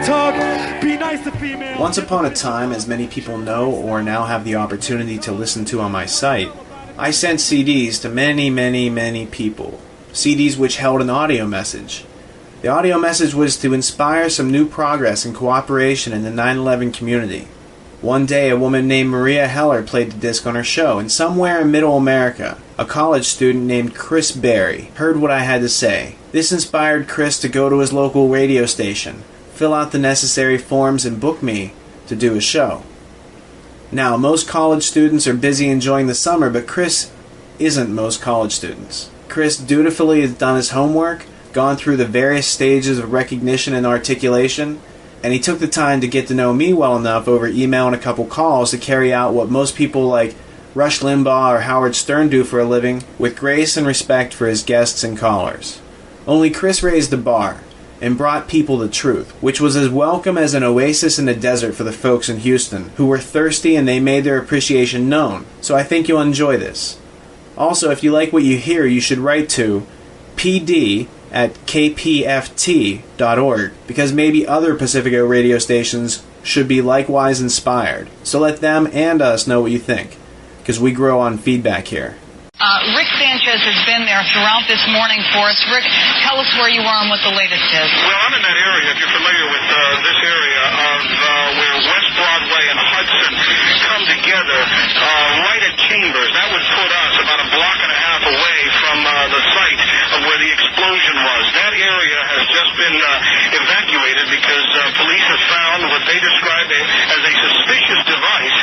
talk. Be nice to females. Once upon a time, as many people know or now have the opportunity to listen to on my site, I sent CDs to many people. CDs which held an audio message. The audio message was to inspire some new progress and cooperation in the 9/11 community. One day, a woman named Maria Heller played the disc on her show, and somewhere in Middle America, a college student named Chris Berry heard what I had to say. This inspired Chris to go to his local radio station, fill out the necessary forms, and book me to do a show. Now, most college students are busy enjoying the summer, but Chris isn't most college students. Chris dutifully has done his homework, gone through the various stages of recognition and articulation, and he took the time to get to know me well enough over email and a couple calls to carry out what most people like Rush Limbaugh or Howard Stern do for a living, with grace and respect for his guests and callers. Only Chris raised the bar and brought people the truth, which was as welcome as an oasis in the desert for the folks in Houston, who were thirsty and they made their appreciation known. So I think you'll enjoy this. Also, if you like what you hear, you should write to pd@kpft.org, because maybe other Pacifica radio stations should be likewise inspired. So let them and us know what you think, because we grow on feedback here. Rick Sanchez has been there throughout this morning for us. Rick, tell us where you are and what the latest is. Well, I'm in that area, if you're familiar with this area of where West Broadway and Hudson come together, right at Chambers. That would put us about a block and a half away from the site of where the explosion was. That area has just been evacuated because police have found what they describe as a suspicious device,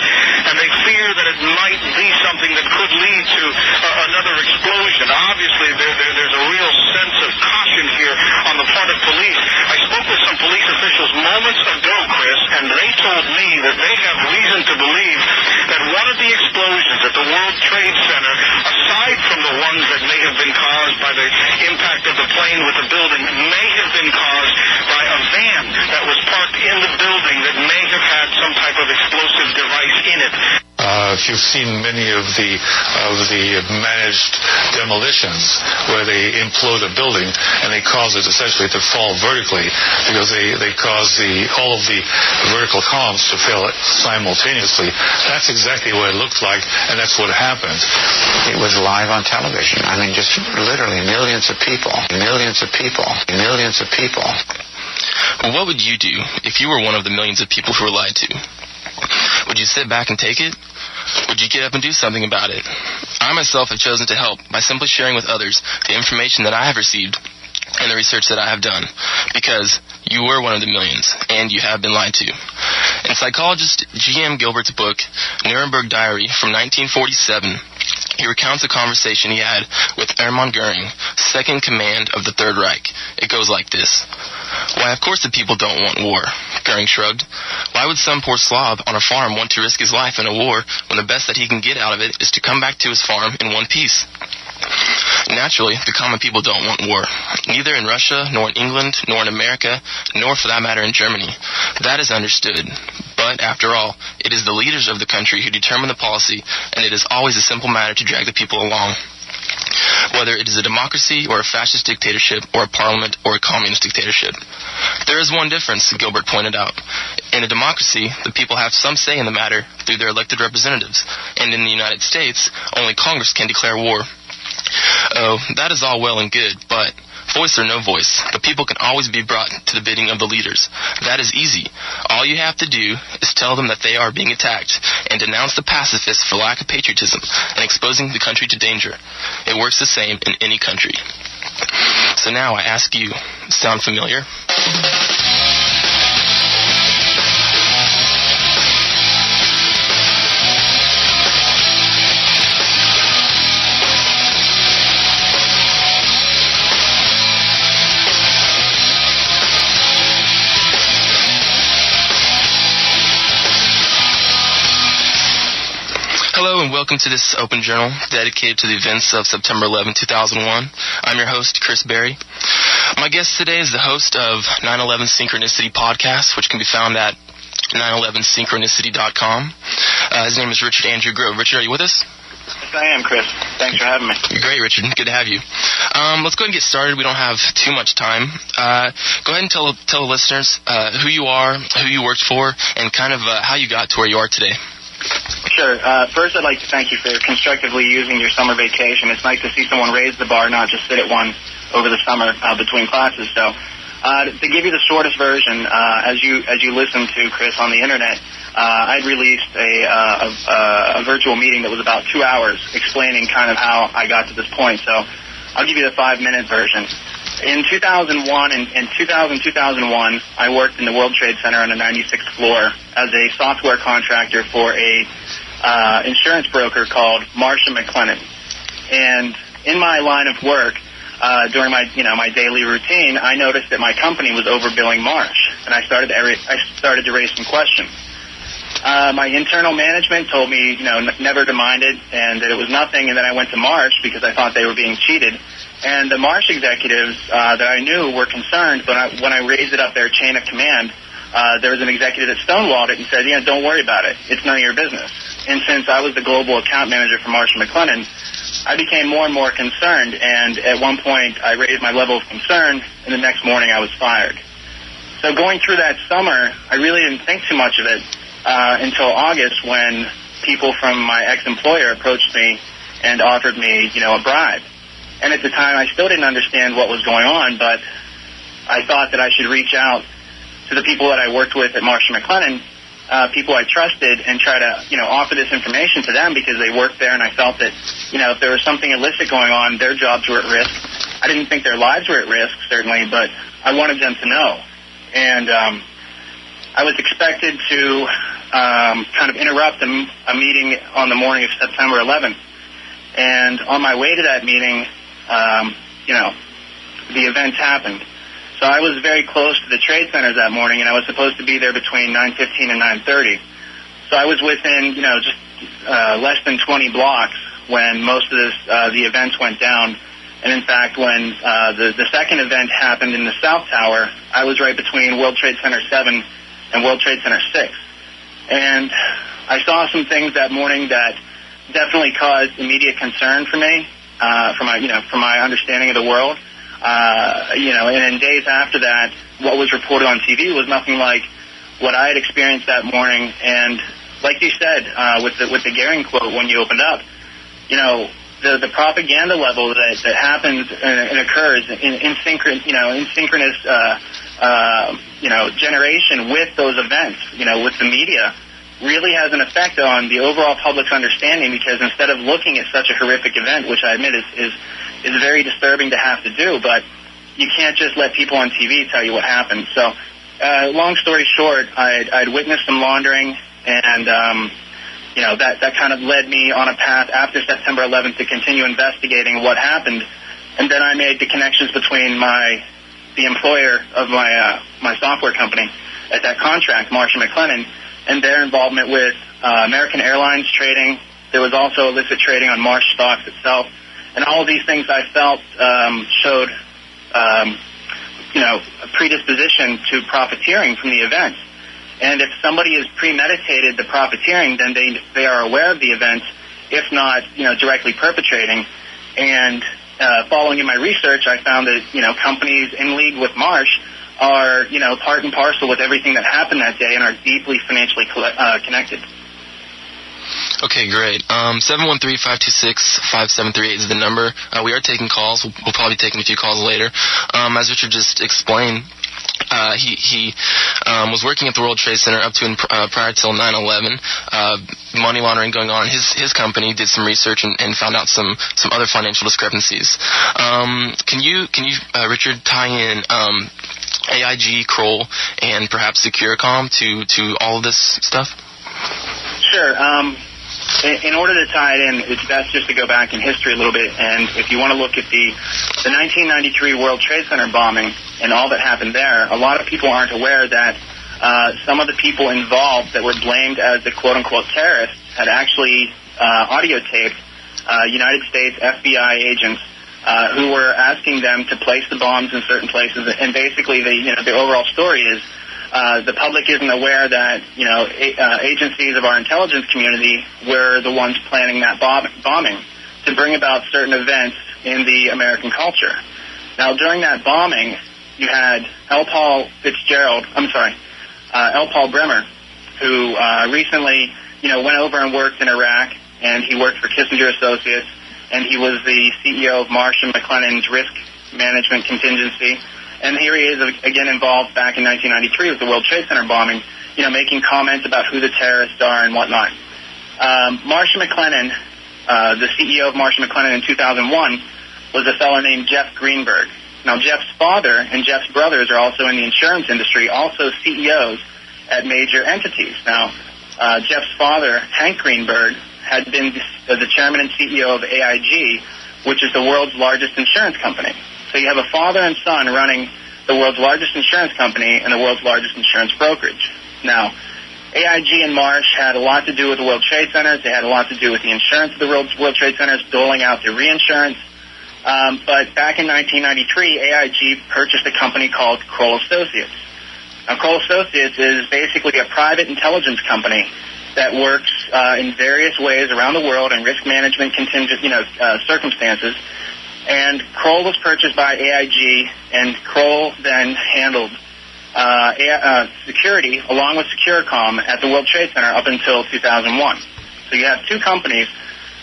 and they fear that it might be something that could lead to another explosion. Obviously, there's a real sense of caution here on the part of police. I spoke with some police officials moments ago, Chris, and they told me that they have reason to believe that one of the explosions at the World Trade Center, aside from the ones that may have been caused by the impact of the plane with the building, may have been caused by a van that was parked in the building that may have had some type of explosive device in it. If you've seen many of the managed demolitions where they implode a building and they cause it essentially to fall vertically because they cause all of the vertical columns to fail simultaneously, that's exactly what it looked like, and that's what happened. It was live on television. I mean, just literally millions of people. Well, what would you do if you were one of the millions of people who were lied to? Would you sit back and take it? Would you get up and do something about it? I myself have chosen to help by simply sharing with others the information that I have received and the research that I have done, because you were one of the millions, and you have been lied to. In psychologist G.M. Gilbert's book, Nuremberg Diary, from 1947, he recounts a conversation he had with Hermann Goering, second command of the Third Reich. It goes like this. Why, of course the people don't want war, Goering shrugged. Why would some poor slob on a farm want to risk his life in a war when the best that he can get out of it is to come back to his farm in one piece? Naturally, the common people don't want war, neither in Russia, nor in England, nor in America, nor for that matter in Germany. That is understood. But, after all, it is the leaders of the country who determine the policy, and it is always a simple matter to drag the people along. Whether it is a democracy or a fascist dictatorship or a parliament or a communist dictatorship. There is one difference, Gilbert pointed out. In a democracy, the people have some say in the matter through their elected representatives, and in the United States, only Congress can declare war. Oh, that is all well and good, but voice or no voice, the people can always be brought to the bidding of the leaders. That is easy. All you have to do is tell them that they are being attacked and denounce the pacifists for lack of patriotism and exposing the country to danger. It works the same in any country. So now I ask you, sound familiar? Hello and welcome to this open journal dedicated to the events of September 11, 2001. I'm your host, Chris Berry. My guest today is the host of 9/11 Synchronicity podcast, which can be found at 911synchronicity.com. His name is Richard Andrew Grove. Richard, are you with us? Yes, I am, Chris. Thanks for having me. Great, Richard. Good to have you. Let's go ahead and get started. We don't have too much time. Go ahead and tell the listeners who you are, who you worked for, and kind of how you got to where you are today. Sure. First, I'd like to thank you for constructively using your summer vacation. It's nice to see someone raise the bar, not just sit at one over the summer between classes. So, to give you the shortest version, as you listen to Chris on the internet, I'd released a virtual meeting that was about 2 hours explaining kind of how I got to this point. So, I'll give you the 5-minute version. In 2001, in 2001, I worked in the World Trade Center on the 96th floor as a software contractor for a insurance broker called Marcia Mclennan. And in my line of work, during my daily routine, I noticed that my company was overbilling Marsh, and I started to raise some questions. My internal management told me, never to mind it, and that it was nothing. And then I went to Marsh because I thought they were being cheated. And the Marsh executives that I knew were concerned, but when I raised it up their chain of command, there was an executive that stonewalled it and said, don't worry about it. It's none of your business. And since I was the global account manager for Marcia Mclennan, I became more and more concerned, and at one point I raised my level of concern, and the next morning I was fired. So going through that summer, I really didn't think too much of it until August, when people from my ex-employer approached me and offered me, a bribe. And at the time, I still didn't understand what was going on, but I thought that I should reach out to the people that I worked with at Marcia Mclennan, people I trusted, and try to, offer this information to them because they worked there, and I felt that, if there was something illicit going on, their jobs were at risk. I didn't think their lives were at risk, certainly, but I wanted them to know. And I was expected to kind of interrupt a meeting on the morning of September 11th. And on my way to that meeting, the events happened. So I was very close to the trade centers that morning, and I was supposed to be there between 9:15 and 9:30. So I was within, just less than 20 blocks when most of the events went down. And in fact, when the second event happened in the South Tower, I was right between World Trade Center 7 and World Trade Center 6. And I saw some things that morning that definitely caused immediate concern for me, from my understanding of the world. And in days after that, what was reported on TV was nothing like what I had experienced that morning. And like you said, with the Gehring quote when you opened up, the propaganda level that happens and occurs in synchronous generation with those events, with the media, really has an effect on the overall public's understanding, because instead of looking at such a horrific event, which I admit is very disturbing to have to do, but you can't just let people on TV tell you what happened. So, long story short, I'd witnessed some laundering, and that kind of led me on a path after September 11th to continue investigating what happened. And then I made the connections between the employer of my software company at that contract, Marcia Mclennan, and their involvement with American Airlines trading. There was also illicit trading on Marsh stocks itself. And all of these things I felt showed, a predisposition to profiteering from the events. And if somebody has premeditated the profiteering, then they are aware of the events, if not, directly perpetrating. And following in my research, I found that, companies in league with Marsh are, part and parcel with everything that happened that day and are deeply financially connected. Okay, great. 713-526-5738 is the number. We are taking calls. We'll probably be taking a few calls later. As Richard just explained, he was working at the World Trade Center up to and prior till 9/11. Money laundering going on. His company did some research and found out some other financial discrepancies. Can you Richard, tie in AIG, Kroll, and perhaps Securicom to all of this stuff? Sure. In order to tie it in, it's best just to go back in history a little bit. And if you want to look at the 1993 World Trade Center bombing and all that happened there, a lot of people aren't aware that some of the people involved that were blamed as the quote-unquote terrorists had actually audio taped United States FBI agents who were asking them to place the bombs in certain places. And basically, the overall story is The public isn't aware that, agencies of our intelligence community were the ones planning that bombing to bring about certain events in the American culture. Now, during that bombing, you had L. Paul Bremer, who recently, went over and worked in Iraq, and he worked for Kissinger Associates, and he was the CEO of Marcia Mclennan's risk management contingency. And here he is again involved back in 1993 with the World Trade Center bombing, making comments about who the terrorists are and whatnot. Marcia Mclennan, the CEO of Marcia Mclennan in 2001, was a fellow named Jeff Greenberg. Now, Jeff's father and Jeff's brothers are also in the insurance industry, also CEOs at major entities. Now, Jeff's father, Hank Greenberg, had been the chairman and CEO of AIG, which is the world's largest insurance company. So you have a father and son running the world's largest insurance company and the world's largest insurance brokerage. Now, AIG and Marsh had a lot to do with the World Trade Centers. They had a lot to do with the insurance of the World Trade Centers, doling out their reinsurance. But back in 1993, AIG purchased a company called Kroll Associates. Now, Kroll Associates is basically a private intelligence company that works in various ways around the world in risk management circumstances. And Kroll was purchased by AIG, and Kroll then handled security along with Securicom at the World Trade Center up until 2001. So you have two companies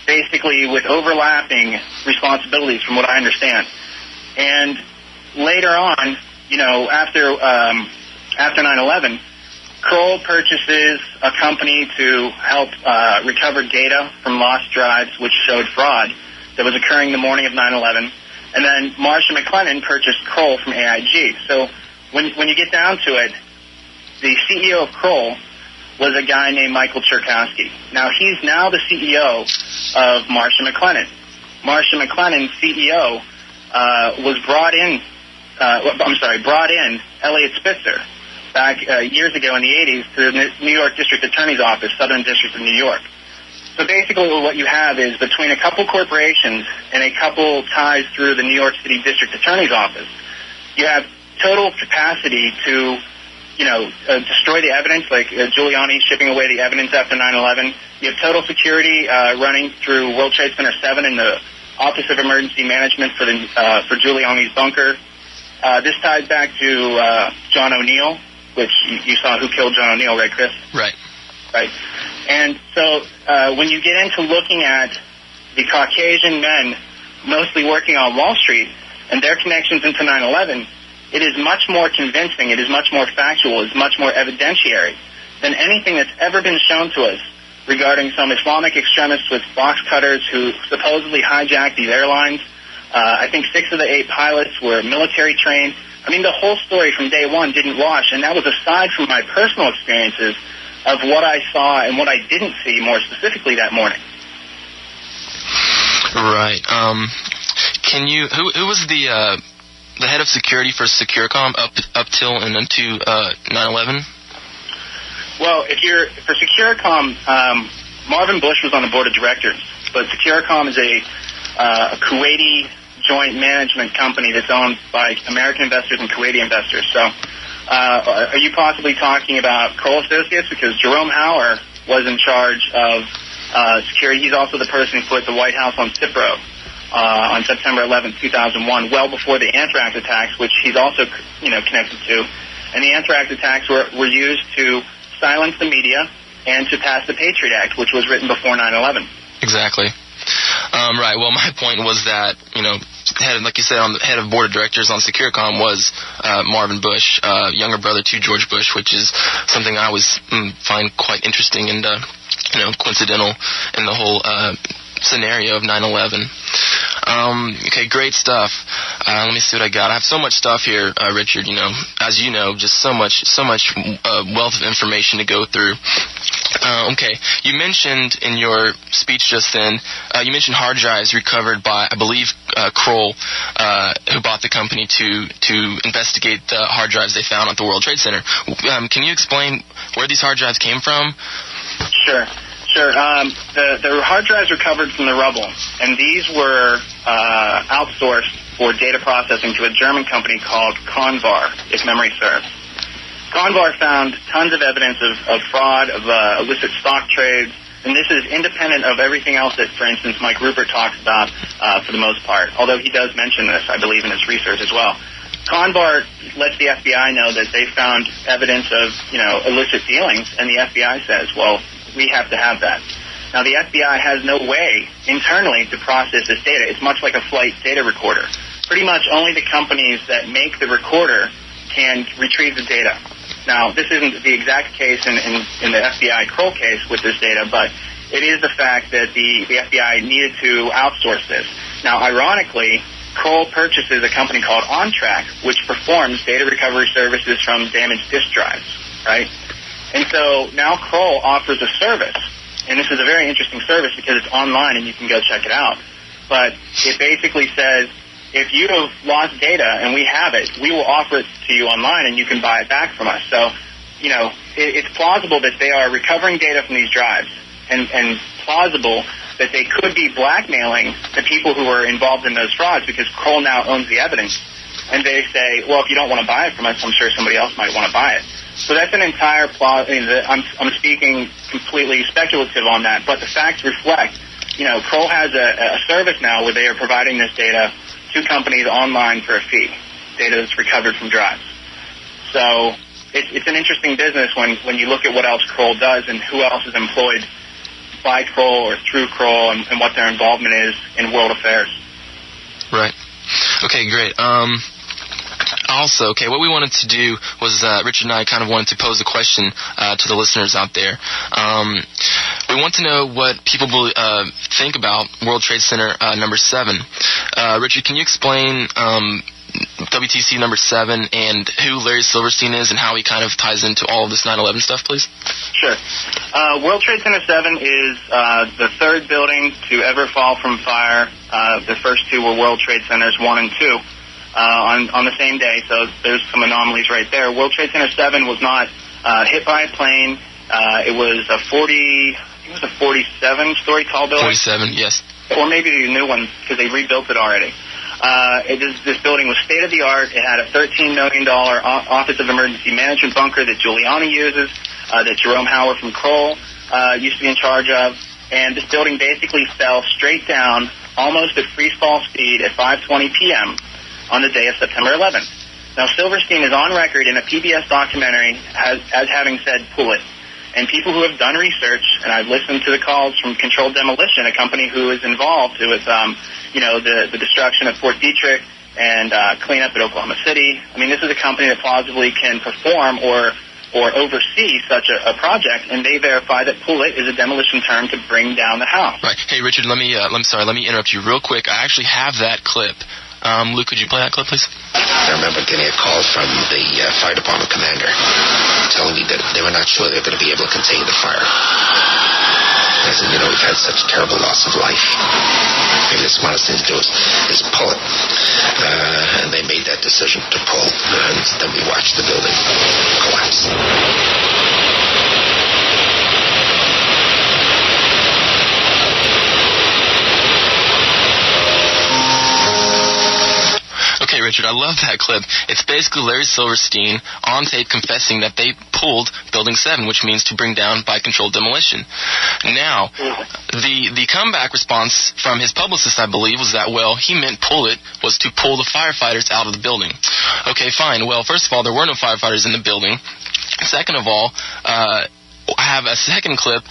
basically with overlapping responsibilities from what I understand. And later on, after 9/11, Kroll purchases a company to help recover data from lost drives which showed fraud that was occurring the morning of 9/11. And then Marcia Mclennan purchased Kroll from AIG. So when you get down to it, the CEO of Kroll was a guy named Michael Cherkasky. Now, he's now the CEO of Marcia Mclennan. Marcia Mclennan's CEO was brought in Elliot Spitzer back years ago in the 80s to the New York District Attorney's Office, Southern District of New York. So basically what you have is between a couple corporations and a couple ties through the New York City District Attorney's Office, you have total capacity to, destroy the evidence, like Giuliani shipping away the evidence after 9/11. You have total security running through World Trade Center 7 and the Office of Emergency Management for Giuliani's bunker. This ties back to John O'Neill, which you saw who killed John O'Neill, right, Chris? Right. Right. And so when you get into looking at the Caucasian men mostly working on Wall Street and their connections into 9/11, it is much more convincing, it is much more factual, it is much more evidentiary than anything that's ever been shown to us regarding some Islamic extremists with box cutters who supposedly hijacked these airlines. I think 6 of the 8 pilots were military trained. I mean, the whole story from day one didn't wash, and that was aside from my personal experiences of what I saw and what I didn't see more specifically that morning. Right. Who was the head of security for Securicom up till and into 9/11? Well, for Securicom, Marvin Bush was on the board of directors, but Securicom is a Kuwaiti joint management company that's owned by American investors and Kuwaiti investors. So are you possibly talking about Kroll Associates? Because Jerome Hauer was in charge of security. He's also the person who put the White House on Cipro on September 11, 2001, well before the anthrax attacks, which he's also connected to. And the anthrax attacks were used to silence the media and to pass the Patriot Act, which was written before 9/11. Exactly. Right. Well, my point was that, like you said, on the head of board of directors on Securicom was Marvin Bush, younger brother to George Bush, which is something I always find quite interesting and, coincidental in the whole scenario of 9/11. Okay, great stuff. Let me see what I got. I have so much stuff here, Richard, as you know, just so much wealth of information to go through. Okay, you mentioned in your speech just then, you mentioned hard drives recovered by, I believe, Kroll, who bought the company to investigate the hard drives they found at the World Trade Center. Can you explain where these hard drives came from? Sure. The hard drives recovered from the rubble, and these were outsourced for data processing to a German company called Convar, if memory serves. Convar found tons of evidence of fraud, of illicit stock trades, and this is independent of everything else that, for instance, Mike Rupert talks about for the most part, although he does mention this, I believe, in his research as well. Convar lets the FBI know that they found evidence of, illicit dealings, and the FBI says, well, we have to have that. Now, the FBI has no way internally to process this data. It's much like a flight data recorder. Pretty much only the companies that make the recorder can retrieve the data. Now, this isn't the exact case in the FBI Kroll case with this data, but it is the fact that the FBI needed to outsource this. Now, ironically, Kroll purchases a company called OnTrack, which performs data recovery services from damaged disk drives, right? And so now Kroll offers a service, and this is a very interesting service because it's online and you can go check it out. But it basically says, if you have lost data and we have it, we will offer it to you online and you can buy it back from us. So, it's plausible that they are recovering data from these drives and plausible that they could be blackmailing the people who are involved in those frauds because Kroll now owns the evidence. And they say, well, if you don't want to buy it from us, I'm sure somebody else might want to buy it. So that's an entire plot. I'm speaking completely speculative on that, but the facts reflect, Kroll has a service now where they are providing this data to companies online for a fee, data that's recovered from drives. So it's an interesting business when you look at what else Kroll does and who else is employed by Kroll or through Kroll and what their involvement is in world affairs. Right. Okay, great. Also, what we wanted to do was Richard and I kind of wanted to pose a question to the listeners out there. We want to know what people think about World Trade Center number 7. Richard, can you explain WTC number 7 and who Larry Silverstein is and how he kind of ties into all of this 9/11 stuff, please? Sure. World Trade Center 7 is the third building to ever fall from fire. The first two were World Trade Centers 1 and 2 on the same day, so there's some anomalies right there. World Trade Center 7 was not hit by a plane. It was a 47-story tall building. 47, yes. Or maybe the new one, because they rebuilt it already. This building was state-of-the-art. It had a $13 million Office of Emergency Management bunker that Giuliani uses, that Jerome Howard from Kroll used to be in charge of. And this building basically fell straight down, almost at free-fall speed at 5:20 p.m. on the day of September 11th. Now, Silverstein is on record in a PBS documentary as having said, pull it. And people who have done research, and I've listened to the calls from Controlled Demolition, a company who is involved with, the destruction of Fort Detrick and cleanup at Oklahoma City. I mean, this is a company that plausibly can perform or oversee such a project, and they verify that pull it is a demolition term to bring down the house. Right. Hey, Richard, let me interrupt you real quick. I actually have that clip. Luke, could you play that clip, please? I remember getting a call from the fire department commander telling me that they were not sure they were going to be able to contain the fire. I said, we've had such terrible loss of life. Maybe the smartest thing to do is pull it. And they made that decision to pull. And then we watched the building collapse. Okay, Richard, I love that clip. It's basically Larry Silverstein on tape confessing that they pulled Building 7, which means to bring down by controlled demolition. Now, the comeback response from his publicist, I believe, was that, well, he meant pull it was to pull the firefighters out of the building. Okay, fine. Well, first of all, there were no firefighters in the building. Second of all, I have a second clip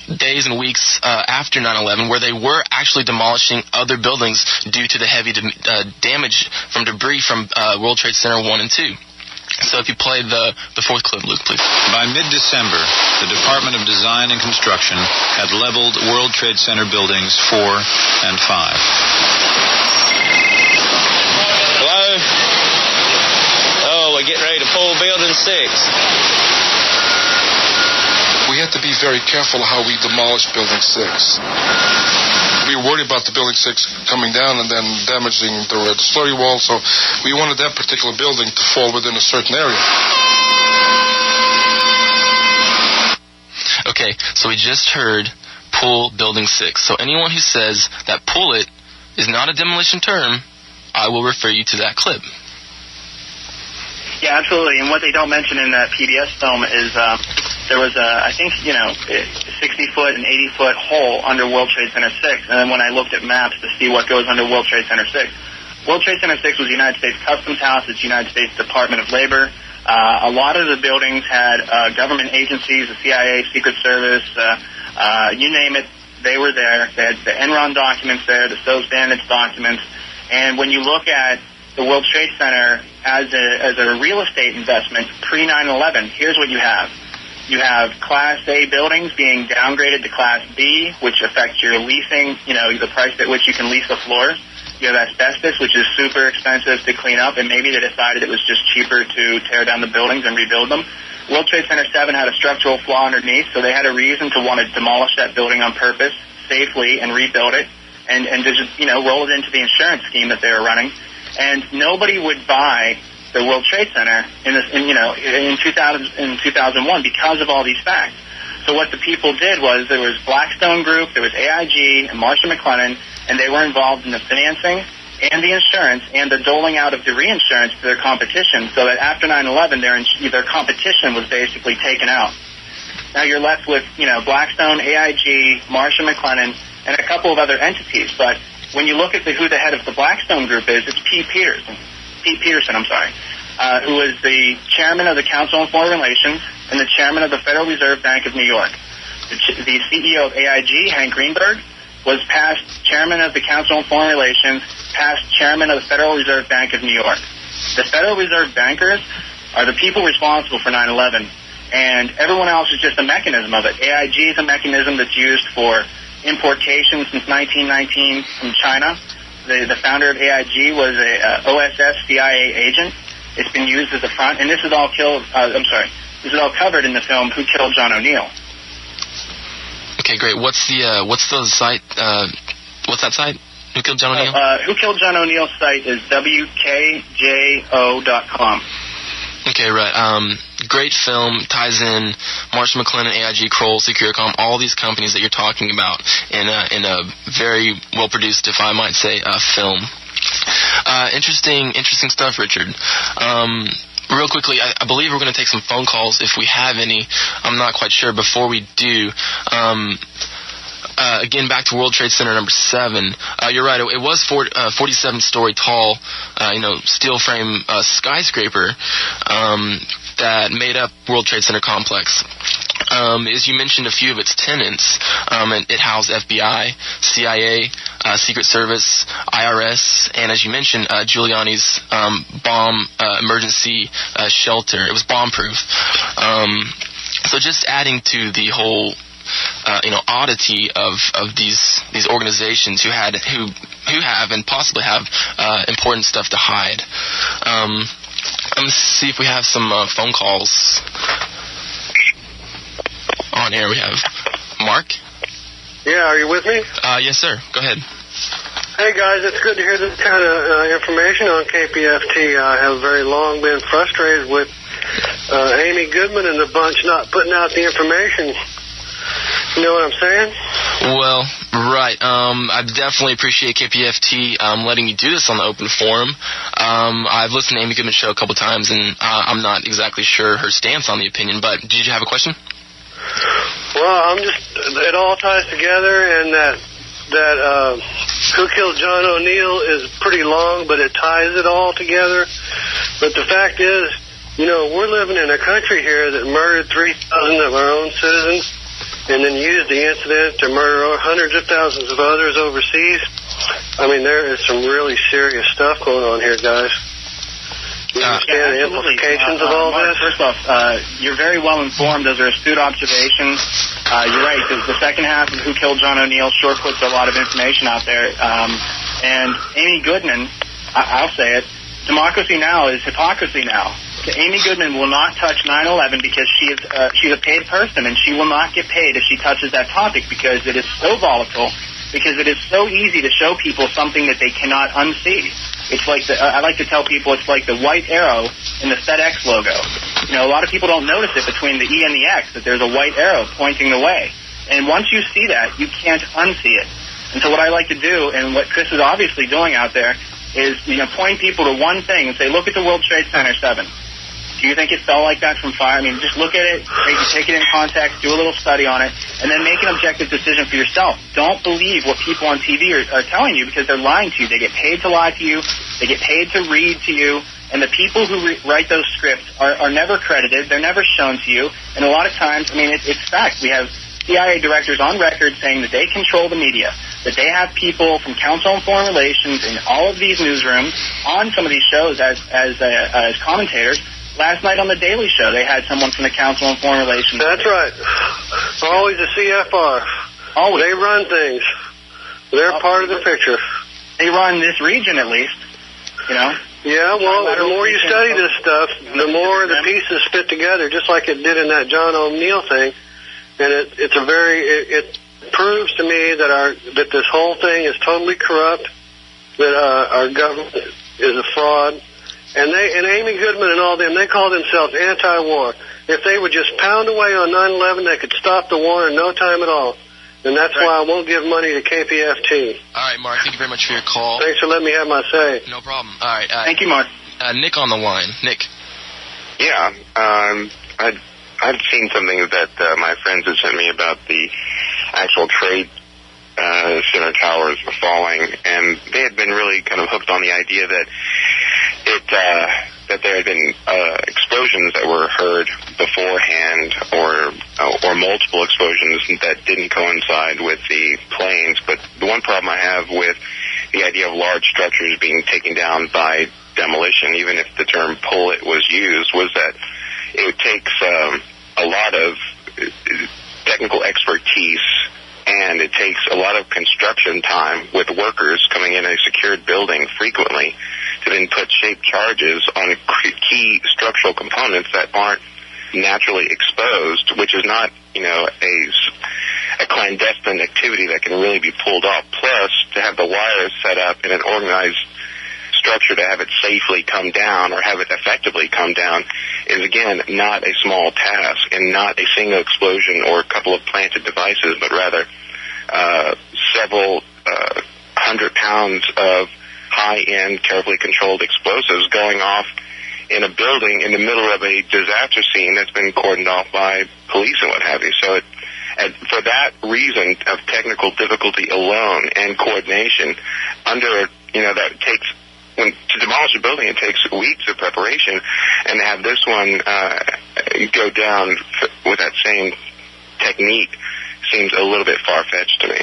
days and weeks after 9/11 where they were actually demolishing other buildings due to the heavy damage from debris from World Trade Center 1 and 2. So if you play the fourth clip, Luke, please. By mid-December, the Department of Design and Construction had leveled World Trade Center buildings 4 and 5. Hello? Oh, we're getting ready to pull Building 6. We had to be very careful how we demolished Building 6. We were worried about the Building 6 coming down and then damaging the slurry wall, so we wanted that particular building to fall within a certain area. Okay, so we just heard pull Building 6. So anyone who says that pull it is not a demolition term, I will refer you to that clip. Yeah, absolutely. And what they don't mention in that PBS film is there was a, I think, 60-foot and 80-foot hole under World Trade Center 6. And then when I looked at maps to see what goes under World Trade Center 6, World Trade Center 6 was the United States Customs House. It's United States Department of Labor. A lot of the buildings had government agencies, the CIA, Secret Service, you name it, they were there. They had the Enron documents there, the SOS Bandits documents. And when you look at the World Trade Center as a real estate investment pre-9/11, here's what you have. You have Class A buildings being downgraded to Class B, which affects your leasing, the price at which you can lease the floors. You have asbestos, which is super expensive to clean up, and maybe they decided it was just cheaper to tear down the buildings and rebuild them. World Trade Center 7 had a structural flaw underneath, so they had a reason to want to demolish that building on purpose, safely, and rebuild it, and just, roll it into the insurance scheme that they were running. And nobody would buy the World Trade Center in 2001 because of all these facts. So what the people did was there was Blackstone Group, there was AIG, and Marcia Mclennan, and they were involved in the financing and the insurance and the doling out of the reinsurance to their competition, so that after 9/11, their competition was basically taken out. Now you're left with, Blackstone, AIG, Marcia Mclennan, and a couple of other entities. But when you look at who the head of the Blackstone Group is, it's Pete Peterson, who is the chairman of the Council on Foreign Relations and the chairman of the Federal Reserve Bank of New York. The CEO of AIG, Hank Greenberg, was past chairman of the Council on Foreign Relations, past chairman of the Federal Reserve Bank of New York. The Federal Reserve bankers are the people responsible for 9/11, and everyone else is just a mechanism of it. AIG is a mechanism that's used for importation since 1919 from China. The founder of AIG was a OSS CIA agent. It's been used as a front, and this is all covered in the film Who Killed John O'Neill. Okay, great. What's the site? What's that site? Who Killed John O'Neill? Who Killed John O'Neill's site is WKJO.com. Okay, right. Great film, ties in Marcia Mclennan, AIG, Kroll, Securicom, all these companies that you're talking about in a very well-produced, if I might say, film. Interesting stuff, Richard. Real quickly, I believe we're going to take some phone calls if we have any. I'm not quite sure. Before we do, again, back to World Trade Center number 7. You're right. It was 47-story tall, steel frame skyscraper that made up World Trade Center complex. As you mentioned, a few of its tenants, it housed FBI, CIA, Secret Service, IRS, and as you mentioned, Giuliani's bomb emergency shelter. It was bomb-proof. So just adding to the whole oddity of these organizations who have and possibly have important stuff to hide. Let's see if we have some phone calls on air. We have Mark. Yeah, are you with me? Yes, sir. Go ahead. Hey, guys, it's good to hear this kind of information on KPFT. I have very long been frustrated with Amy Goodman and the bunch not putting out the information. You know what I'm saying? Well, right. I definitely appreciate KPFT letting me do this on the open forum. I've listened to Amy Goodman's show a couple times, and I'm not exactly sure her stance on the opinion, but did you have a question? Well, it all ties together, and that Who Killed John O'Neill is pretty long, but it ties it all together. But the fact is, we're living in a country here that murdered 3,000 of our own citizens and then used the incident to murder hundreds of thousands of others overseas. I mean, there is some really serious stuff going on here, guys. You understand the implications of all Mark, this? First off, you're very well informed. Those are astute observations. You're right. The second half of Who Killed John O'Neill sure puts a lot of information out there. And Amy Goodman, I'll say it, democracy now is hypocrisy now. Amy Goodman will not touch 9/11 because she's a paid person, and she will not get paid if she touches that topic because it is so volatile, because it is so easy to show people something that they cannot unsee. It's like I like to tell people it's like the white arrow in the FedEx logo. A lot of people don't notice it between the E and the X, that there's a white arrow pointing the way. And once you see that, you can't unsee it. And so what I like to do, and what Chris is obviously doing out there, is point people to one thing and say, look at the World Trade Center 7. Do you think it fell like that from fire? I mean, just look at it, take it in context, do a little study on it, and then make an objective decision for yourself. Don't believe what people on TV are telling you, because they're lying to you. They get paid to lie to you. They get paid to read to you. And the people who write those scripts are never credited. They're never shown to you. And a lot of times, I mean, it's fact. We have CIA directors on record saying that they control the media, that they have people from Council on Foreign Relations in all of these newsrooms on some of these shows as commentators. Last night on The Daily Show, they had someone from the Council on Foreign Relations. That's right. Always a CFR. Always. They run things. They're part of the picture. They run this region, at least, you know. Yeah, well, the more you study this stuff, the more the pieces fit together, just like it did in that John O'Neill thing. And it proves to me that this whole thing is totally corrupt, that our government is a fraud. And Amy Goodman and all them, they call themselves anti-war. If they would just pound away on 9/11, they could stop the war in no time at all. And that's why I won't give money to KPFT. All right, Mark, thank you very much for your call. Thanks for letting me have my say. No problem. All right. Thank you, Mark. Nick on the line. Nick. Yeah, I've seen something that my friends had sent me about the actual trade center towers falling, and they had been really kind of hooked on the idea that that there had been explosions that were heard beforehand, or multiple explosions that didn't coincide with the planes. But the one problem I have with the idea of large structures being taken down by demolition, even if the term pull it was used, was that it takes a lot of technical expertise, and it takes a lot of construction time with workers coming in a secured building frequently to then put shape charges on key structural components that aren't naturally exposed, which is not, a clandestine activity that can really be pulled off. Plus, to have the wires set up in an organized structure to have it safely come down or have it effectively come down is, again, not a small task, and not a single explosion or a couple of planted devices, but rather several 100 pounds of high-end, carefully controlled explosives going off in a building in the middle of a disaster scene that's been cordoned off by police and what have you. So for that reason of technical difficulty alone and coordination, that takes, to demolish a building, it takes weeks of preparation, and to have this one go down with that same technique seems a little bit far-fetched to me.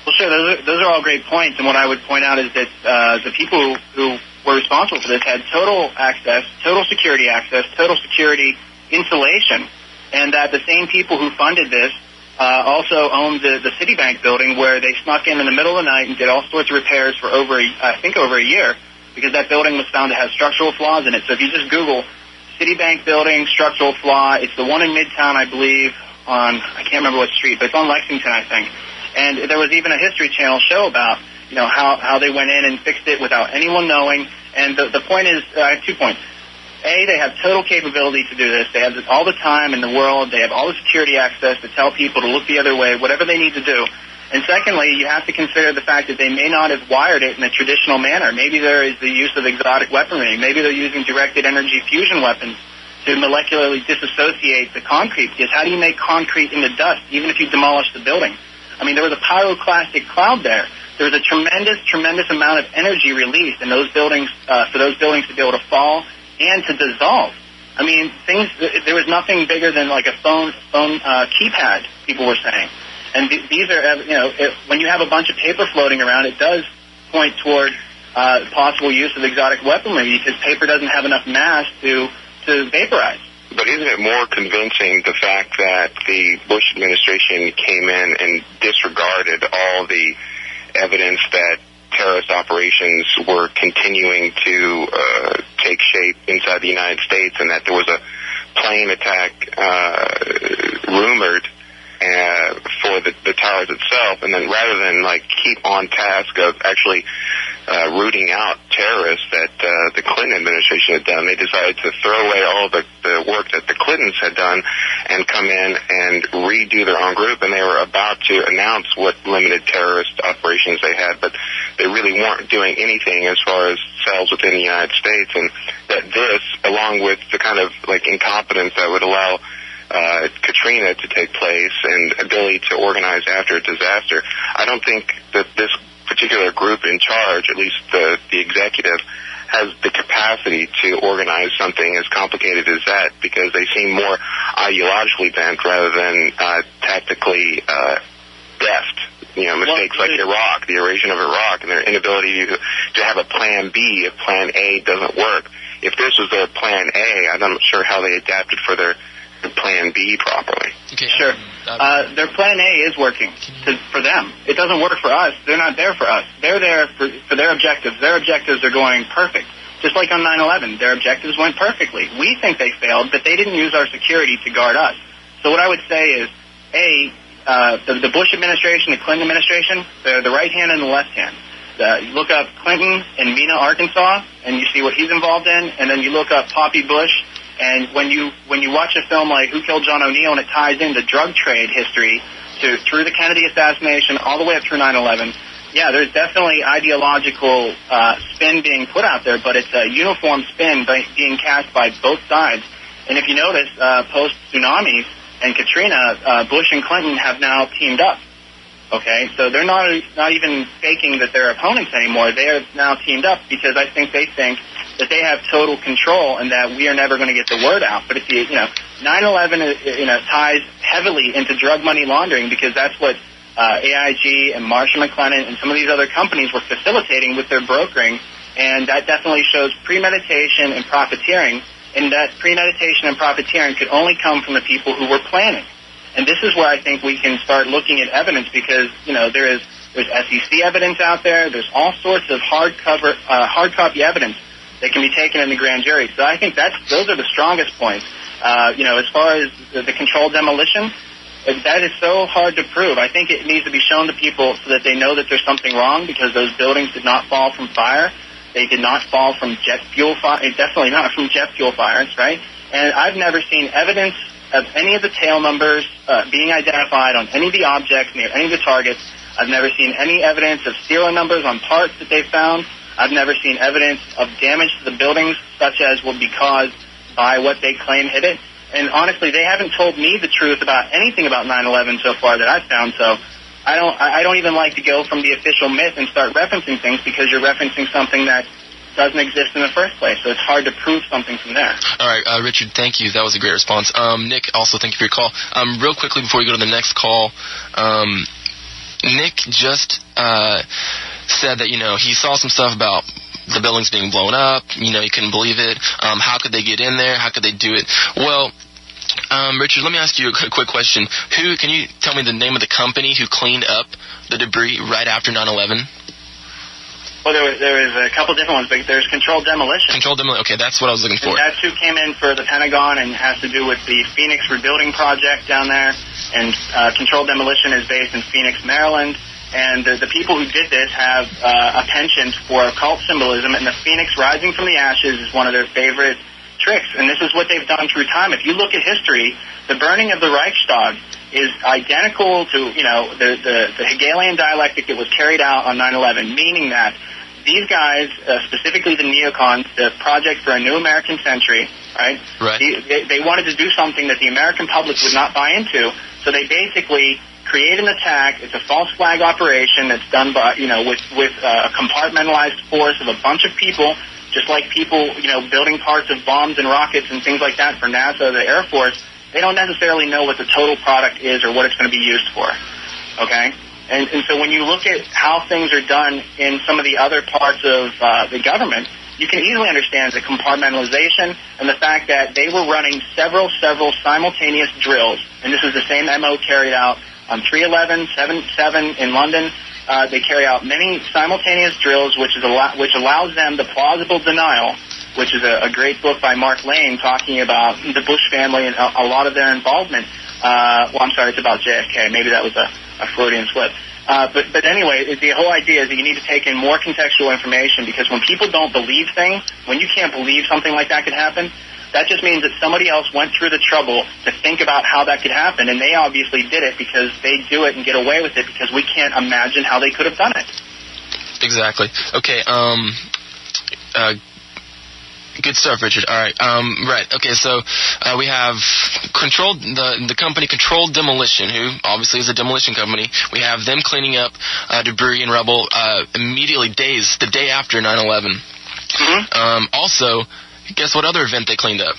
Well, sure, those are all great points, and what I would point out is that the people who were responsible for this had total access, total security access, total security insulation, and that the same people who funded this also owned the Citibank building, where they snuck in the middle of the night and did all sorts of repairs for over a year, because that building was found to have structural flaws in it. So if you just Google Citibank building, structural flaw, it's the one in Midtown, I believe, I can't remember what street, but it's on Lexington, I think. And there was even a History Channel show about, how they went in and fixed it without anyone knowing. And the point is, I have 2 points. A, they have total capability to do this. They have all the time in the world. They have all the security access to tell people to look the other way, whatever they need to do. And secondly, you have to consider the fact that they may not have wired it in a traditional manner. Maybe there is the use of exotic weaponry. Maybe they're using directed energy fusion weapons to molecularly disassociate the concrete. Because how do you make concrete into dust, even if you demolish the building? I mean, there was a pyroclastic cloud there. There was a tremendous amount of energy released in those buildings, for those buildings to be able to fall and to dissolve. I mean, there was nothing bigger than like a phone keypad, people were saying. And these are, when you have a bunch of paper floating around, it does point toward possible use of exotic weaponry, because paper doesn't have enough mass to vaporize. But isn't it more convincing the fact that the Bush administration came in and disregarded all the evidence that terrorist operations were continuing to take shape inside the United States, and that there was a plane attack rumored for the towers itself, and then rather than keep on task of actually rooting out terrorists that the Clinton administration had done, they decided to throw away all the work that the Clintons had done and come in and redo their own group. And they were about to announce what limited terrorist operations they had, but they really really weren't doing anything as far as cells within the United States, and that this, along with the kind of like incompetence that would allow Katrina to take place and ability to organize after a disaster, I don't think that this particular group in charge, at least the executive, has the capacity to organize something as complicated as that, because they seem more ideologically bent rather than tactically deft. You know, mistakes like Iraq, the erosion of Iraq, and their inability to have a plan B if plan A doesn't work. If this was their plan A, I'm not sure how they adapted for their plan B properly. Okay, sure. Their plan A is working for them. It doesn't work for us. They're not there for us. They're there for their objectives. Their objectives are going perfect. Just like on 9/11, their objectives went perfectly. We think they failed, but they didn't use our security to guard us. So what I would say is, the Bush administration, the Clinton administration, they're the right hand and the left hand. You look up Clinton in Mena, Arkansas, and you see what he's involved in, and then you look up Poppy Bush. And when you watch a film like Who Killed John O'Neill, and it ties into drug trade history through the Kennedy assassination all the way up through 9/11, yeah, there's definitely ideological spin being put out there, but it's a uniform spin being cast by both sides. And if you notice, post-tsunamis and Katrina, Bush and Clinton have now teamed up. Okay, so they're not even faking that they're opponents anymore. They are now teamed up because I think they think that they have total control and that we are never going to get the word out. But if 9/11 ties heavily into drug money laundering, because that's what AIG and Marcia Mclennan and some of these other companies were facilitating with their brokering, and that definitely shows premeditation and profiteering. And that premeditation and profiteering could only come from the people who were planning. And this is where I think we can start looking at evidence, because there's SEC evidence out there. There's all sorts of hard copy evidence that can be taken in the grand jury. So I think those are the strongest points. As far as the controlled demolition, that is so hard to prove. I think it needs to be shown to people so that they know that there's something wrong, because those buildings did not fall from fire. They did not fall from jet fuel fire. Definitely not from jet fuel fires, right? And I've never seen evidence of any of the tail numbers being identified on any of the objects near any of the targets. I've never seen any evidence of serial numbers on parts that they found. I've never seen evidence of damage to the buildings, such as will be caused by what they claim hit it. And honestly, they haven't told me the truth about anything about 9/11 so far that I've found. So I don't even like to go from the official myth and start referencing things, because you're referencing something that doesn't exist in the first place. So it's hard to prove something from there. All right, Richard, thank you. That was a great response. Nick, also thank you for your call. Real quickly before we go to the next call, Nick just said that, he saw some stuff about the buildings being blown up. He couldn't believe it. How could they get in there? How could they do it? Well, Richard, let me ask you a quick question. Can you tell me the name of the company who cleaned up the debris right after 9/11? Well, there was a couple different ones, but there's Controlled Demolition. Controlled Demolition, okay, that's what I was looking for. And that's who came in for the Pentagon and has to do with the Phoenix Rebuilding Project down there. And Controlled Demolition is based in Phoenix, Maryland. And the people who did this have a penchant for occult symbolism, and the Phoenix rising from the ashes is one of their favorite tricks. And this is what they've done through time. If you look at history, the burning of the Reichstag is identical to, the Hegelian dialectic that was carried out on 9/11, meaning that these guys, specifically the neocons, the Project for a New American Century, right? They wanted to do something that the American public would not buy into, so they basically create an attack. It's a false flag operation that's done by, with a compartmentalized force of a bunch of people, just like people, building parts of bombs and rockets and things like that for NASA or the Air Force. They don't necessarily know what the total product is or what it's going to be used for, okay? And so when you look at how things are done in some of the other parts of the government, you can easily understand the compartmentalization and the fact that they were running several simultaneous drills. And this is the same MO carried out on 3/11, 7/7 in London. They carry out many simultaneous drills, which allows them the plausible denial, which is a great book by Mark Lane talking about the Bush family and a lot of their involvement. I'm sorry, it's about JFK. Maybe that was a Freudian slip. But anyway, the whole idea is that you need to take in more contextual information, because when people don't believe things, when you can't believe something like that could happen, that just means that somebody else went through the trouble to think about how that could happen, and they obviously did it because they do it and get away with it because we can't imagine how they could have done it. Exactly. Okay. Good stuff, Richard. All right. Right. Okay. So we have the company Controlled Demolition, who obviously is a demolition company. We have them cleaning up debris and rubble immediately the day after 9/11. Mm-hmm. Also, guess what other event they cleaned up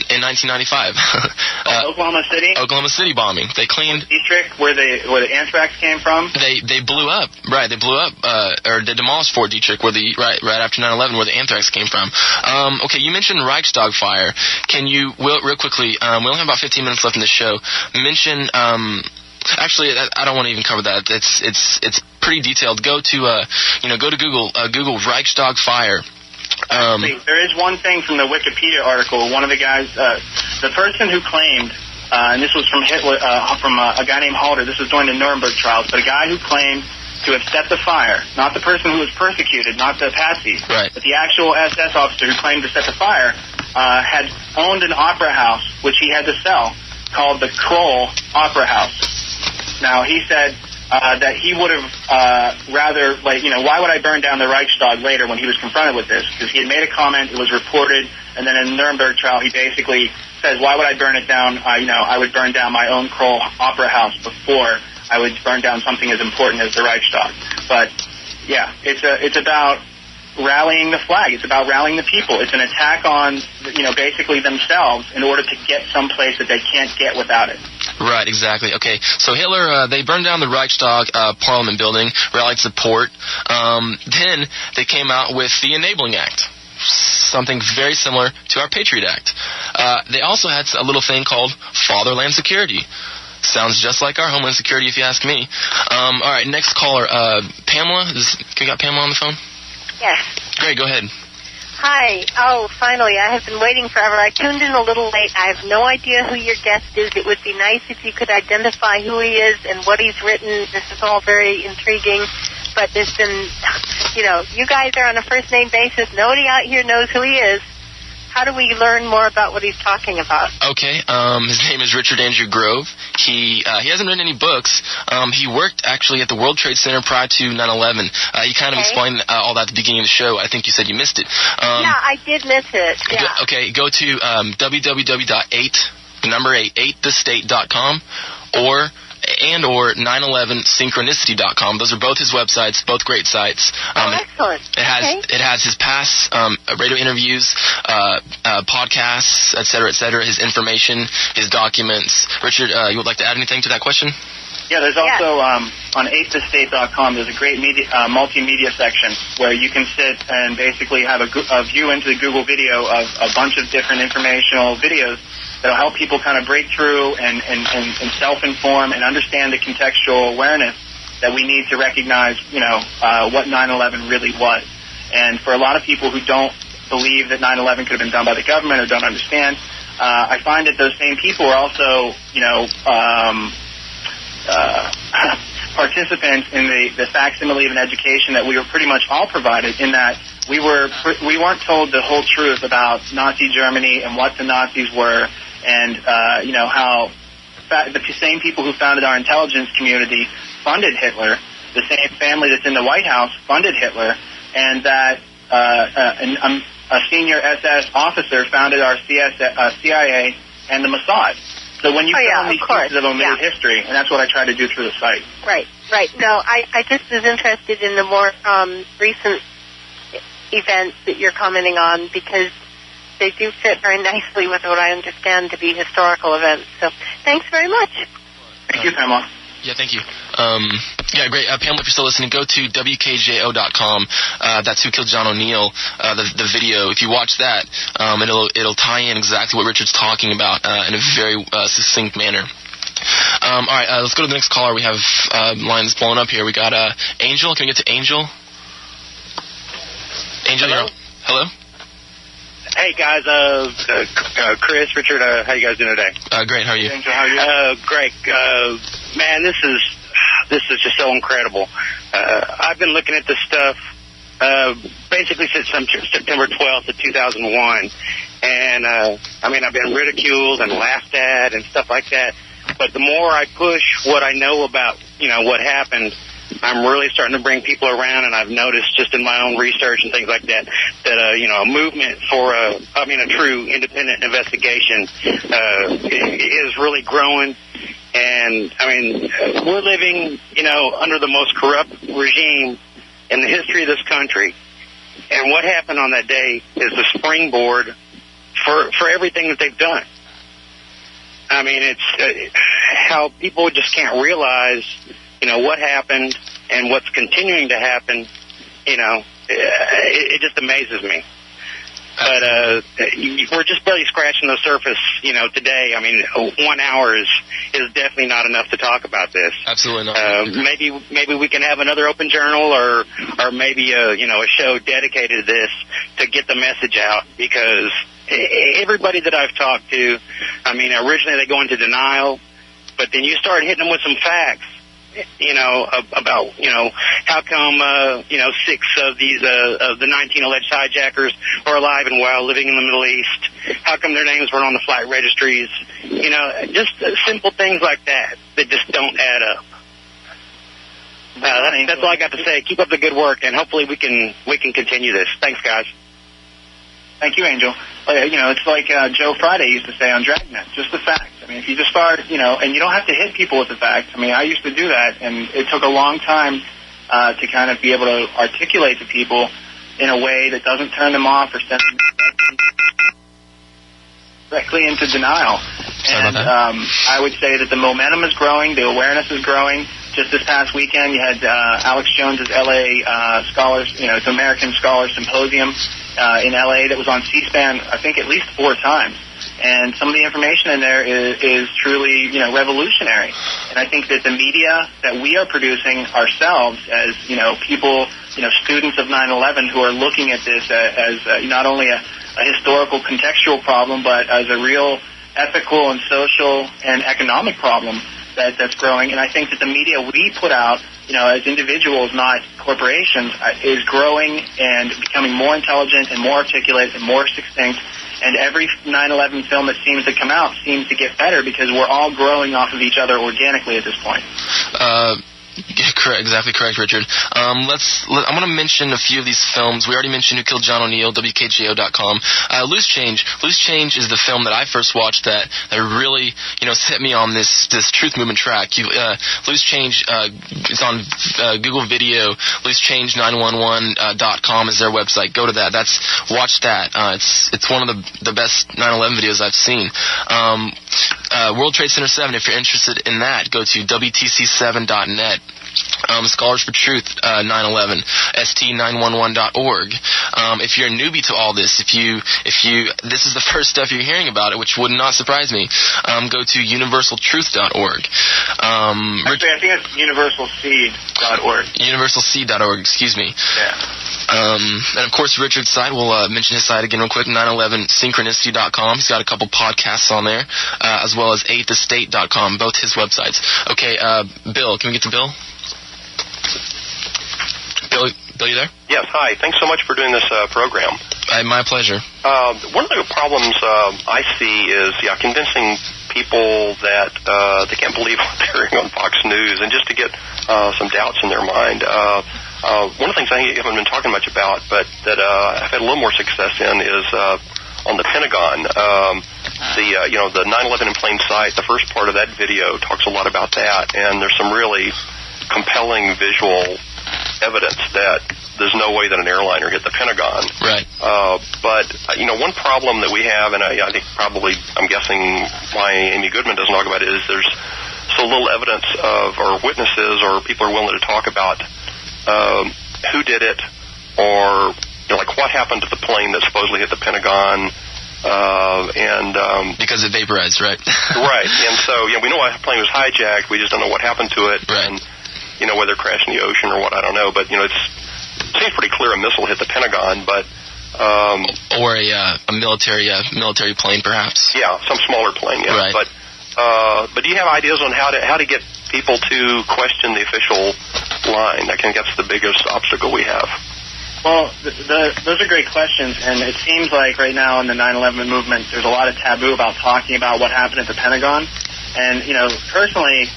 in 1995? Oklahoma City. Oklahoma City bombing. They cleaned District where the anthrax came from. They blew up. Right. They blew up or they demolished Fort Detrick where right after 9/11 where the anthrax came from. Okay, you mentioned Reichstag fire. Can you real quickly? We only have about 15 minutes left in the show. Mention. Actually, I don't want to even cover that. It's pretty detailed. Go to Google. Google Reichstag fire. There is one thing from the Wikipedia article. One of the guys, the person who claimed, and this was from Hitler, from a guy named Halder. This was during the Nuremberg trials. But a guy who claimed to have set the fire, not the person who was persecuted, not the patsies, right, but the actual SS officer who claimed to set the fire, had owned an opera house which he had to sell, called the Kroll Opera House. Now he said that he would have rather, why would I burn down the Reichstag later when he was confronted with this? Because he had made a comment, it was reported, and then in the Nuremberg trial he basically says, why would I burn it down? I would burn down my own Kroll Opera House before I would burn down something as important as the Reichstag. But, yeah, it's about rallying the flag. It's about rallying the people. It's an attack on, basically themselves in order to get someplace that they can't get without it. Right, exactly. Okay, so Hitler, they burned down the Reichstag Parliament building, rallied support. Then they came out with the Enabling Act, something very similar to our Patriot Act. They also had a little thing called Fatherland Security. Sounds just like our Homeland Security, if you ask me. All right, next caller, Pamela. We got Pamela on the phone? Yes. Great, go ahead. Hi. Oh, finally. I have been waiting forever. I tuned in a little late. I have no idea who your guest is. It would be nice if you could identify who he is and what he's written. This is all very intriguing. But there's been, you guys are on a first-name basis. Nobody out here knows who he is. How do we learn more about what he's talking about? Okay, his name is Richard Andrew Grove. He hasn't written any books. He worked actually at the World Trade Center prior to 9/11. He kind of explained all that at the beginning of the show. I think you said you missed it. Yeah, I did miss it. Yeah. Go to www.8thestate.com or 911synchronicity.com. Those are both his websites, both great sites. Excellent. It has his past radio interviews, podcasts, et cetera, his information, his documents. Richard, you would like to add anything to that question? Yeah, there's also on 8thestate.com, there's a great multimedia section where you can sit and basically have a view into the Google video of a bunch of different informational videos that'll help people kind of break through and self-inform and understand the contextual awareness that we need to recognize, what 9/11 really was. And for a lot of people who don't believe that 9/11 could have been done by the government or don't understand, I find that those same people are also, participants in the facsimile of an education that we were pretty much all provided, in that we weren't told the whole truth about Nazi Germany and what the Nazis were, and how the same people who founded our intelligence community funded Hitler, the same family that's in the White House funded Hitler, and that a senior SS officer founded our CIA and the Mossad. So when you fill in these pieces of omitted history, and that's what I try to do through the site. Right. No, I just was interested in the more recent events that you're commenting on, because they do fit very nicely with what I understand to be historical events. So thanks very much. Thank you, Pamela. Yeah, thank you. Yeah, great. Pamela, if you're still listening, go to WKJO.com. That's Who Killed John O'Neill, the video. If you watch that, it'll tie in exactly what Richard's talking about in a very succinct manner. All right, let's go to the next caller. We have lines blowing up here. We got Angel. Can we get to Angel? Angel, hello? Hello? Hey, guys. Chris, Richard, how you guys doing today? Great. How are you? Angel, how are you? Great. Man, this is just so incredible. I've been looking at this stuff basically since September 12th of 2001. And, I've been ridiculed and laughed at and stuff like that. But the more I push what I know about, what happened, I'm really starting to bring people around, and I've noticed just in my own research and things like that, a movement for a true independent investigation is really growing. And, we're living, under the most corrupt regime in the history of this country. And what happened on that day is the springboard for everything that they've done. It's how people just can't realize, what happened and what's continuing to happen. It just amazes me. But we're just barely scratching the surface, today. 1 hour is definitely not enough to talk about this. Absolutely not. Maybe we can have another open journal or maybe a show dedicated to this to get the message out, because everybody that I've talked to, originally they go into denial, but then you start hitting them with some facts. About, how come, 6 of these, of the 19 alleged hijackers are alive and well living in the Middle East? How come their names weren't on the flight registries? Just simple things like that just don't add up. That's all I got to say. Keep up the good work, and hopefully we can continue this. Thanks, guys. Thank you, Angel. It's like Joe Friday used to say on Dragnet, just the facts. If you just start, and you don't have to hit people with the facts. I used to do that, and it took a long time to kind of be able to articulate to people in a way that doesn't turn them off or send them directly into denial. And I would say that the momentum is growing, the awareness is growing. Just this past weekend, you had Alex Jones's L.A. Scholars, it's American Scholars Symposium in L.A. that was on C-SPAN, I think, at least 4 times. And some of the information in there is truly, revolutionary. And I think that the media that we are producing ourselves as, people, students of 9/11 who are looking at this as not only a historical contextual problem, but as a real ethical and social and economic problem that's growing. And I think that the media we put out, as individuals, not corporations, is growing and becoming more intelligent and more articulate and more succinct. And every 9/11 film that seems to come out seems to get better because we're all growing off of each other organically at this point. Exactly correct, Richard. I'm going to mention a few of these films. We already mentioned Who Killed John O'Neill, WKJO.com. Loose Change. Loose Change is the film that I first watched that really, set me on this truth movement track. Loose Change, it's on Google Video. LooseChange911.com is their website. Go to that. Watch that. It's one of the best 9/11 videos I've seen. World Trade Center 7, if you're interested in that, go to WTC7.net. Scholars for Truth 9/11, ST911.org. If you're a newbie to all this, if you this is the first stuff you're hearing about it, which would not surprise me, go to universaltruth.org. Actually, I think it's universalseed.org. Universalseed.org, excuse me. Yeah. And of course, Richard's site, we'll mention his site again real quick, 911synchronicity.com. He's got a couple podcasts on there, as well as eighthestate.com, both his websites. Okay, Bill, can we get to Bill? Bill, you there? Yes, hi. Thanks so much for doing this program. My pleasure. One of the problems I see is convincing people that they can't believe what they're hearing on Fox News, and just to get some doubts in their mind. One of the things I haven't been talking much about, but that I've had a little more success in, is on the Pentagon. The 9/11 in plain sight, the first part of that video talks a lot about that, and there's some really compelling visual evidence that there's no way that an airliner hit the Pentagon. Right. But one problem that we have, and I think probably, I'm guessing why Amy Goodman doesn't talk about it, is there's so little evidence of, or witnesses, or people are willing to talk about who did it, or like what happened to the plane that supposedly hit the Pentagon. Because it vaporized, right? Right. And so, we know the plane was hijacked. We just don't know what happened to it. Right. And, whether it crashed in the ocean or what, I don't know. But, it seems pretty clear a missile hit the Pentagon, but... or a military plane, perhaps. Yeah, some smaller plane, yeah. Right. But do you have ideas on how to get people to question the official line? I think that's the biggest obstacle we have. Well, those are great questions, and it seems like right now in the 9/11 movement, there's a lot of taboo about talking about what happened at the Pentagon. And, personally,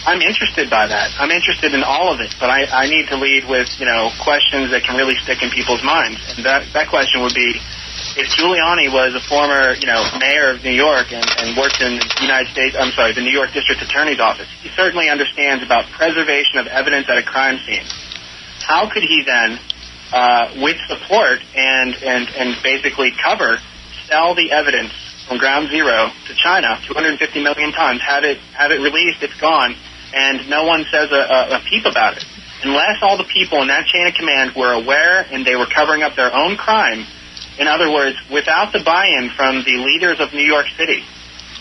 I'm interested by that. I'm interested in all of it, but I need to lead with, questions that can really stick in people's minds. And that question would be, if Giuliani was a former, mayor of New York and worked in the New York District Attorney's Office, he certainly understands about preservation of evidence at a crime scene. How could he then, with support and basically sell the evidence from ground zero to China, 250 million tons, have it released, it's gone, and no one says a peep about it? Unless all the people in that chain of command were aware and they were covering up their own crime, in other words, without the buy-in from the leaders of New York City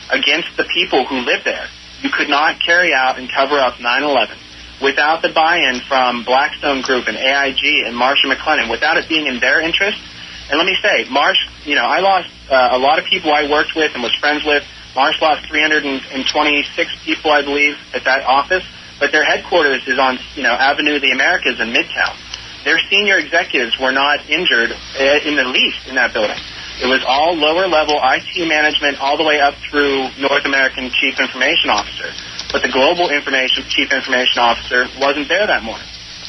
against the people who live there, you could not carry out and cover up 9/11. Without the buy-in from Blackstone Group and AIG and Marcia Mclennan, without it being in their interest. And let me say, Marsh, I lost a lot of people I worked with and was friends with. Marsh lost 326 people, I believe, at that office. But their headquarters is on, Avenue of the Americas in Midtown. Their senior executives were not injured in the least in that building. It was all lower-level IT management all the way up through North American Chief Information Officer. But the Global Chief Information Officer wasn't there that morning.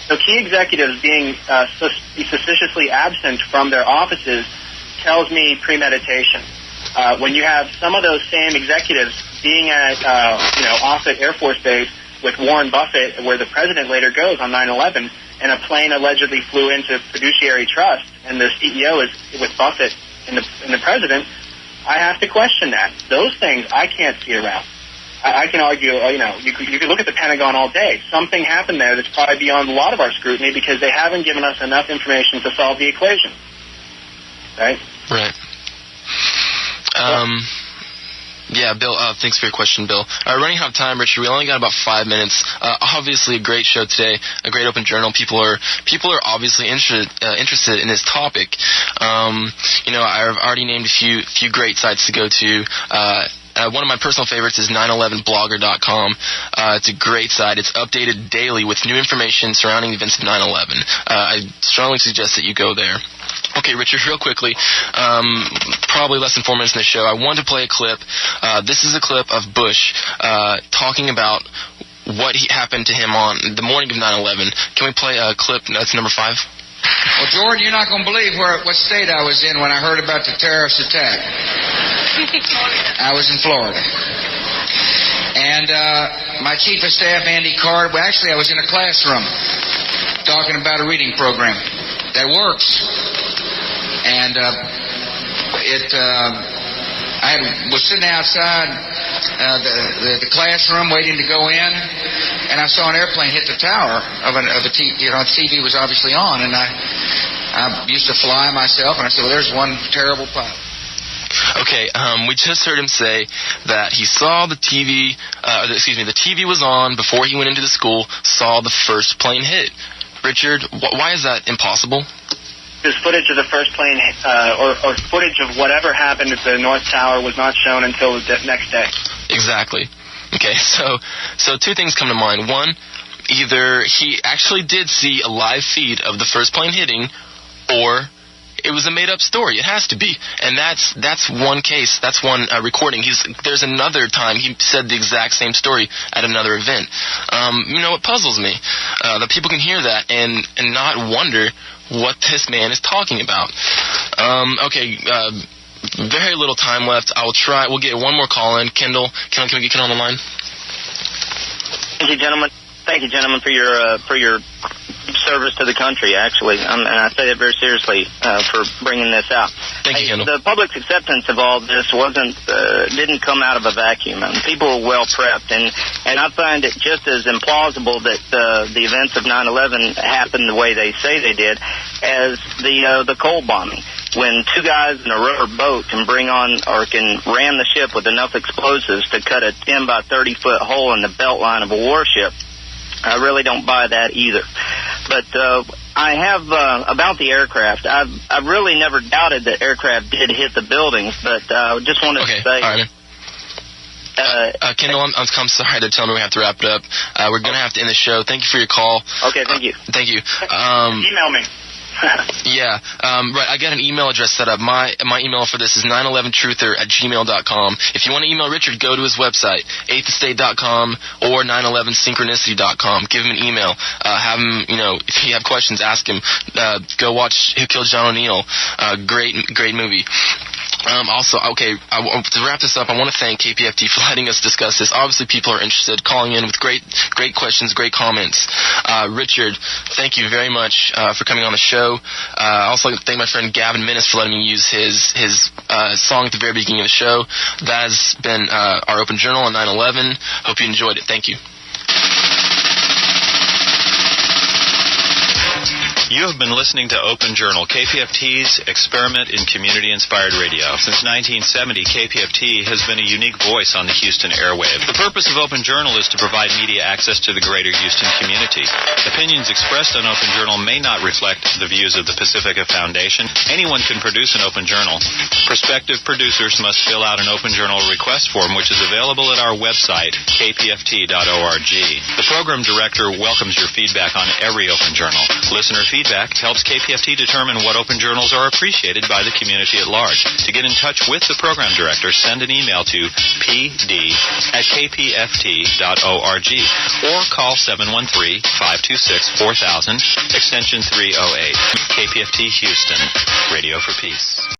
So key executives being suspiciously absent from their offices tells me premeditation. When you have some of those same executives being at, off at Air Force Base with Warren Buffett, where the president later goes on 9/11, and a plane allegedly flew into Fiduciary Trust, and the CEO is with Buffett and the president, I have to question that. Those things I can't see around. I can argue, you could look at the Pentagon all day. Something happened there that's probably beyond a lot of our scrutiny because they haven't given us enough information to solve the equation. Right? Right. Yeah, Bill, thanks for your question, Bill. Running out of time, Richard, we only got about 5 minutes. Obviously a great show today, a great open journal. People are obviously interested in this topic. I've already named a few great sites to go to. One of my personal favorites is 911blogger.com. It's a great site. It's updated daily with new information surrounding the events of 9/11. I strongly suggest that you go there. Okay, Richard, real quickly, probably less than 4 minutes in the show, I wanted to play a clip. This is a clip of Bush talking about what happened to him on the morning of 9/11. Can we play a clip? That's number 5. Well, Jordan, you're not going to believe what state I was in when I heard about the terrorist attack. I was in Florida. And my chief of staff, Andy Card, I was in a classroom talking about a reading program that works. And I was sitting outside the classroom waiting to go in, and I saw an airplane hit the tower of a TV. The TV was obviously on, and I used to fly myself, and I said, well, there's one terrible pilot. Okay, we just heard him say that he saw the TV, the TV was on before he went into the school, saw the first plane hit. Richard, why is that impossible? Because footage of the first plane, or footage of whatever happened at the North Tower was not shown until the next day. Exactly. Okay, so 2 things come to mind. One, either he actually did see a live feed of the first plane hitting, or it was a made-up story. It has to be. And that's one case. That's one recording. There's another time he said the exact same story at another event. It puzzles me that people can hear that and not wonder what this man is talking about. Very little time left. We'll get one more call in. Kendall, can we get Kendall on the line? Thank you, gentlemen. Thank you, gentlemen, for your service to the country, actually. And I say that very seriously for bringing this out. Thank you, Kendall. The public's acceptance of all this didn't come out of a vacuum. People were well prepped, and I find it just as implausible that the events of 9/11 happened the way they say they did as the coal bombing. When 2 guys in a rubber boat can ram the ship with enough explosives to cut a 10 by 30 foot hole in the belt line of a warship, I really don't buy that either. But I have about the aircraft. I've really never doubted that aircraft did hit the buildings, but I just wanted to say. All right. Kendall, I'm sorry to tell me we have to wrap it up. We're going to have to end the show. Thank you for your call. Okay, thank you. Thank you. Email me. Yeah, right. I got an email address set up. My email for this is 911truther@gmail.com. If you want to email Richard, go to his website, 8thestate.com or 911synchronicity.com. Give him an email. Have him, if you have questions, ask him. Go watch Who Killed John O'Neill. Great movie. Also, to wrap this up, I want to thank KPFT for letting us discuss this. Obviously, people are interested, calling in with great questions, great comments. Richard, thank you very much for coming on the show. I also like to thank my friend Gavin Minnis for letting me use his song at the very beginning of the show. That has been our Open Journal on 9/11. Hope you enjoyed it. Thank you. You have been listening to Open Journal, KPFT's experiment in community-inspired radio. Since 1970, KPFT has been a unique voice on the Houston airwave. The purpose of Open Journal is to provide media access to the greater Houston community. Opinions expressed on Open Journal may not reflect the views of the Pacifica Foundation. Anyone can produce an Open Journal. Prospective producers must fill out an Open Journal request form, which is available at our website, kpft.org. The program director welcomes your feedback on every Open Journal. Listener feedback helps KPFT determine what Open Journals are appreciated by the community at large. To get in touch with the program director, send an email to pd@kpft.org or call 713-526-4000, extension 308. KPFT Houston, Radio for Peace.